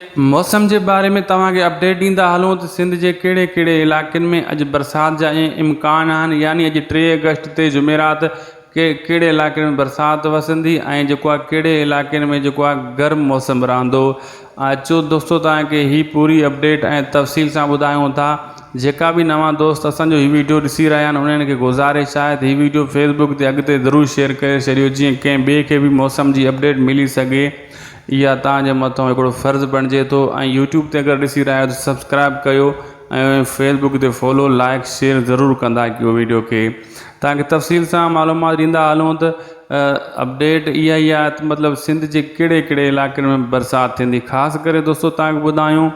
मौसम के बारे में तव्हांखे अपडेट ॾींदा हलूं तो सिंध के कहिड़े कहिड़े इलाक़नि में अॼु बरसात जा इम्कान आहिनि। यानी अॼु 3 अगस्त ते जुमेरात कहिड़े इलाइक़नि में बरसाति वसंदी ऐं जेको आहे कहिड़े इलाइक़नि में जेको आहे गर्म मौसम रहंदो। अचो दोस्तों तव्हांखे ही पूरी अपडेट ऐं तफ़सील सां ॿुधायूं था। जेका भी नवां दोस्त असांजो ही वीडियो ॾिसी रहिया आहिनि उन्हनि खे गुज़ारिश आहे त ही वीडियो फेसबुक ते अॻिते ज़रूरु शेयर करे छॾियो जीअं कंहिं ॿिए खे भी मौसम जी अपडेट मिली सघे। इहा तव्हांजे मथां हिकिड़ो फ़र्ज़ु बणिजे थो। ऐं यूट्यूब ते अगरि ॾिसी रहिया आहियो त सब्सक्राइब कयो ऐं फेसबुक ते फॉलो लाइक शेयर ज़रूरु कंदा कयो वीडियो खे। तव्हांखे तफ़सील सां मालूमात ॾींदा हलूं त अपडेट इहा ई आहे त मतिलबु सिंध जे कहिड़े कहिड़े इलाइक़नि में बरसाति थींदी। ख़ासि करे दोस्तों तव्हांखे ॿुधायूं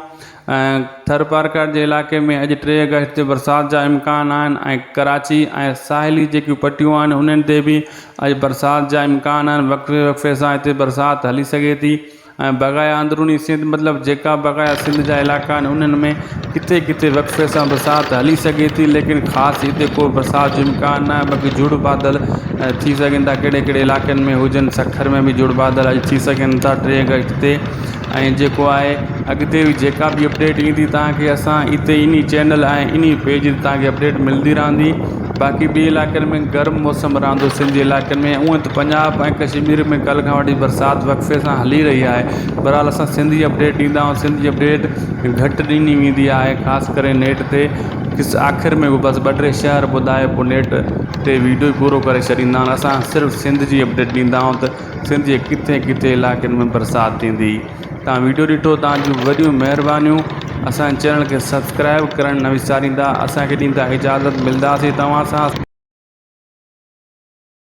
थरपारकर जे इलाइक़े में अॼु 3 अगस्त ते बरसाति जा इम्कान आहिनि ऐं कराची ऐं साहिली जेकियूं पट्टियूं आहिनि उन्हनि ते बि अॼु बरसाति जा इम्कान आहिनि। वक़्फ़े वक़्फ़े सां हिते बरसाति हली सघे थी ऐं बक़ाया अंदरूनी सिंध मतिलबु जेका बक़ाया सिंध जा इलाइक़ा आहिनि उन्हनि में किथे किथे वक़्फ़े सां बरसाति हली सघे थी, लेकिन ख़ासि हिते को बरसाति जो इम्कान न आहे। बाक़ी जुड़ बादल थी सघनि था, कहिड़े कहिड़े इलाइक़नि में हुजनि। सखर में भी जुड़ बादल अॼु थी सघनि था 3 अगस्त ते। ऐं जेको आहे अॻिते भी जेका भी अपडेट ईंदी तव्हांखे असां हिते इन चैनल ऐं इन पेज ते तव्हांखे अपडेट मिलंदी रहंदी। बाक़ी ॿिए इलाइक़नि में गर्म मौसम रहंदो सिंध जे इलाइक़नि में। उअं त पंजाब ऐं कश्मीर में कल्ह खां वठी बरसाति वक़्फ़े सां हली रही आहे। बहरहाल असां सिंध जी अपडेट ॾींदा आहियूं। सिंध जी अपडेट घटि ॾिनी वेंदी आहे ख़ासि करे नेट ते। आख़िर में बस 2-3 शहर ॿुधाए पोइ नेट ते वीडियो पूरो करे छॾींदा आहिनि। असां सिर्फ़ु सिंध जी अपडेट ॾींदा आहियूं त सिंध जे किथे किथे इलाइक़नि में बरसाति थींदी। तव्हां वीडियो ॾिठो, तव्हांजूं वॾियूं महिरबानियूं। असांजे चैनल खे सब्सक्राइब करणु न विसारींदा। असांखे ॾींदा इजाज़त, मिलंदासीं तव्हां सां।